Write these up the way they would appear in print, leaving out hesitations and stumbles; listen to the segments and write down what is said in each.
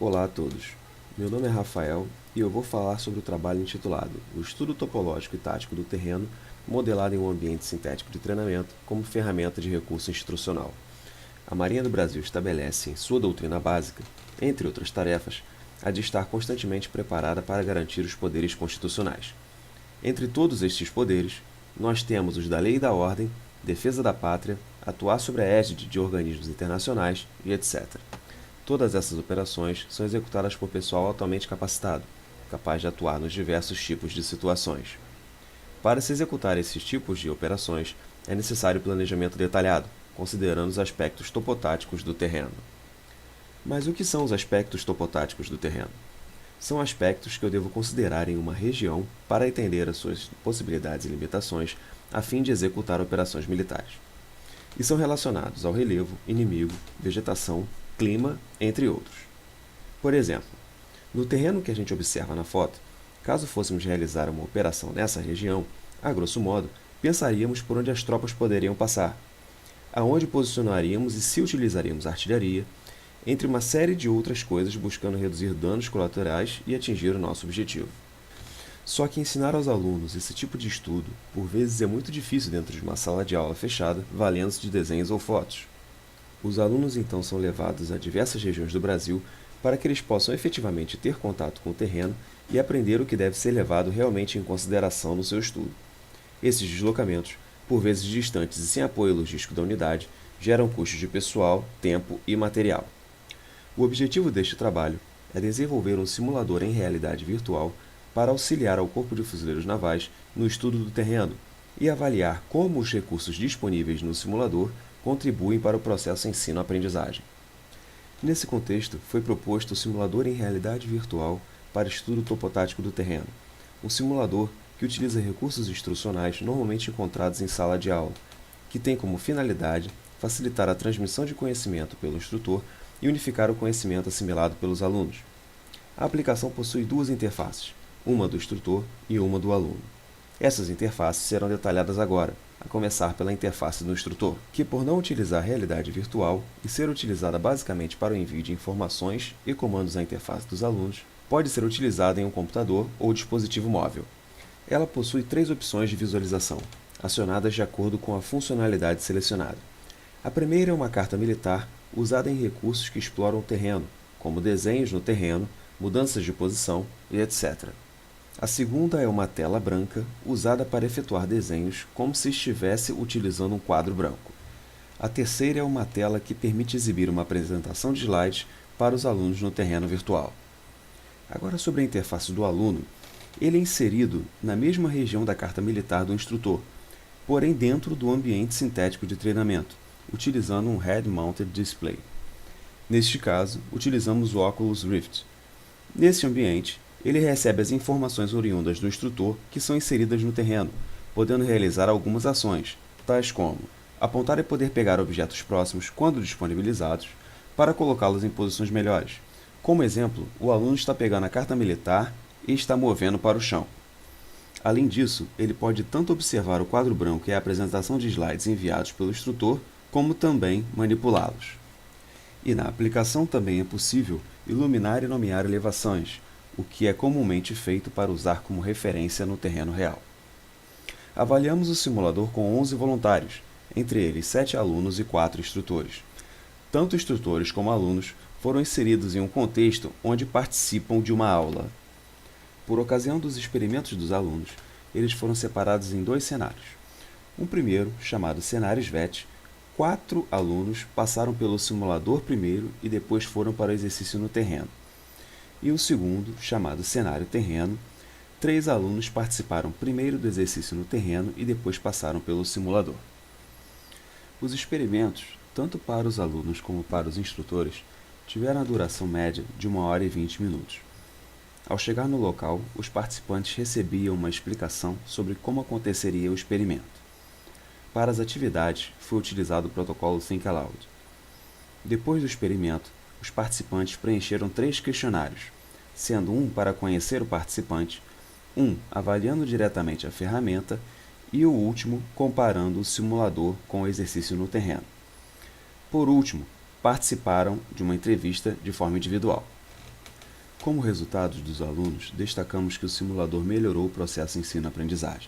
Olá a todos, meu nome é Rafael e eu vou falar sobre o trabalho intitulado O Estudo Topológico e Tático do Terreno modelado em um ambiente sintético de treinamento como ferramenta de recurso instrucional. A Marinha do Brasil estabelece em sua doutrina básica, entre outras tarefas, a de estar constantemente preparada para garantir os poderes constitucionais. Entre todos estes poderes, nós temos os da lei e da ordem, defesa da pátria, atuar sobre a égide de organismos internacionais e etc. Todas essas operações são executadas por pessoal altamente capacitado, capaz de atuar nos diversos tipos de situações. Para se executar esses tipos de operações, é necessário planejamento detalhado, considerando os aspectos topotáticos do terreno. Mas o que são os aspectos topotáticos do terreno? São aspectos que eu devo considerar em uma região para entender as suas possibilidades e limitações a fim de executar operações militares. E são relacionados ao relevo, inimigo, vegetação, clima, entre outros. Por exemplo, no terreno que a gente observa na foto, caso fôssemos realizar uma operação nessa região, a grosso modo, pensaríamos por onde as tropas poderiam passar, aonde posicionaríamos e se utilizaríamos artilharia, entre uma série de outras coisas buscando reduzir danos colaterais e atingir o nosso objetivo. Só que ensinar aos alunos esse tipo de estudo, por vezes é muito difícil dentro de uma sala de aula fechada, valendo-se de desenhos ou fotos. Os alunos então são levados a diversas regiões do Brasil para que eles possam efetivamente ter contato com o terreno e aprender o que deve ser levado realmente em consideração no seu estudo. Esses deslocamentos, por vezes distantes e sem apoio logístico da unidade, geram custos de pessoal, tempo e material. O objetivo deste trabalho é desenvolver um simulador em realidade virtual para auxiliar ao Corpo de Fuzileiros Navais no estudo do terreno e avaliar como os recursos disponíveis no simulador contribuem para o processo ensino-aprendizagem. Nesse contexto, foi proposto o simulador em realidade virtual para estudo topotático do terreno, um simulador que utiliza recursos instrucionais normalmente encontrados em sala de aula, que tem como finalidade facilitar a transmissão de conhecimento pelo instrutor e unificar o conhecimento assimilado pelos alunos. A aplicação possui duas interfaces, uma do instrutor e uma do aluno. Essas interfaces serão detalhadas agora, a começar pela interface do instrutor, que por não utilizar realidade virtual e ser utilizada basicamente para o envio de informações e comandos à interface dos alunos, pode ser utilizada em um computador ou dispositivo móvel. Ela possui 3 opções de visualização, acionadas de acordo com a funcionalidade selecionada. A primeira é uma carta militar usada em recursos que exploram o terreno, como desenhos no terreno, mudanças de posição e etc. A segunda é uma tela branca usada para efetuar desenhos como se estivesse utilizando um quadro branco. A terceira é uma tela que permite exibir uma apresentação de slides para os alunos no terreno virtual. Agora sobre a interface do aluno, ele é inserido na mesma região da carta militar do instrutor, porém dentro do ambiente sintético de treinamento, utilizando um Head-Mounted Display. Neste caso, utilizamos o Oculus Rift. Nesse ambiente, ele recebe as informações oriundas do instrutor que são inseridas no terreno, podendo realizar algumas ações, tais como apontar e poder pegar objetos próximos quando disponibilizados, para colocá-los em posições melhores. Como exemplo, o aluno está pegando a carta militar e está movendo para o chão. Além disso, ele pode tanto observar o quadro branco e a apresentação de slides enviados pelo instrutor, como também manipulá-los. E na aplicação também é possível iluminar e nomear elevações, o que é comumente feito para usar como referência no terreno real. Avaliamos o simulador com 11 voluntários, entre eles 7 alunos e 4 instrutores. Tanto instrutores como alunos foram inseridos em um contexto onde participam de uma aula. Por ocasião dos experimentos dos alunos, eles foram separados em 2 cenários. Um primeiro, chamado Cenário SVET, 4 alunos passaram pelo simulador primeiro e depois foram para o exercício no terreno. E o segundo, chamado Cenário Terreno, 3 alunos participaram primeiro do exercício no terreno e depois passaram pelo simulador. Os experimentos, tanto para os alunos como para os instrutores, tiveram a duração média de 1h20. Ao chegar no local, os participantes recebiam uma explicação sobre como aconteceria o experimento. Para as atividades, foi utilizado o protocolo Think Aloud. Depois do experimento, os participantes preencheram 3 questionários, sendo um para conhecer o participante, um avaliando diretamente a ferramenta e o último comparando o simulador com o exercício no terreno. Por último, participaram de uma entrevista de forma individual. Como resultado dos alunos, destacamos que o simulador melhorou o processo ensino-aprendizagem.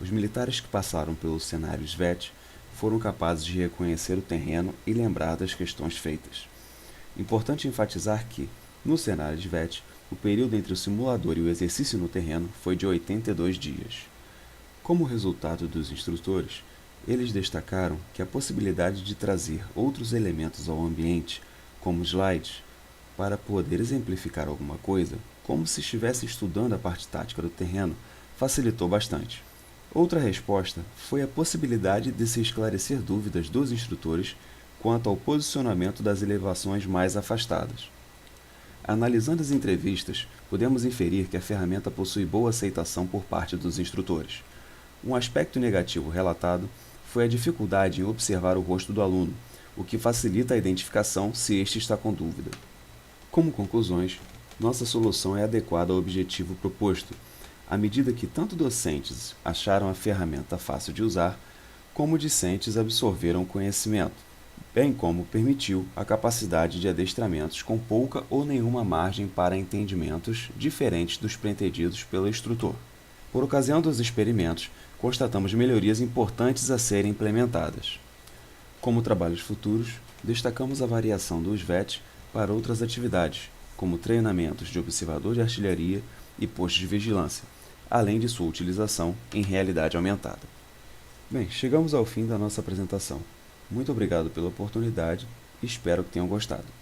Os militares que passaram pelo cenário SVET foram capazes de reconhecer o terreno e lembrar das questões feitas. Importante enfatizar que, no cenário SVET, o período entre o simulador e o exercício no terreno foi de 82 dias. Como resultado dos instrutores, eles destacaram que a possibilidade de trazer outros elementos ao ambiente, como slides, para poder exemplificar alguma coisa, como se estivesse estudando a parte tática do terreno, facilitou bastante. Outra resposta foi a possibilidade de se esclarecer dúvidas dos instrutores quanto ao posicionamento das elevações mais afastadas. Analisando as entrevistas, podemos inferir que a ferramenta possui boa aceitação por parte dos instrutores. Um aspecto negativo relatado foi a dificuldade em observar o rosto do aluno, o que facilita a identificação se este está com dúvida. Como conclusões, nossa solução é adequada ao objetivo proposto, à medida que tanto docentes acharam a ferramenta fácil de usar, como discentes absorveram o conhecimento, bem como permitiu a capacidade de adestramentos com pouca ou nenhuma margem para entendimentos diferentes dos pretendidos pelo instrutor. Por ocasião dos experimentos, constatamos melhorias importantes a serem implementadas. Como trabalhos futuros, destacamos a variação do SVET para outras atividades, como treinamentos de observador de artilharia e postos de vigilância, além de sua utilização em realidade aumentada. Bem, chegamos ao fim da nossa apresentação. Muito obrigado pela oportunidade e espero que tenham gostado.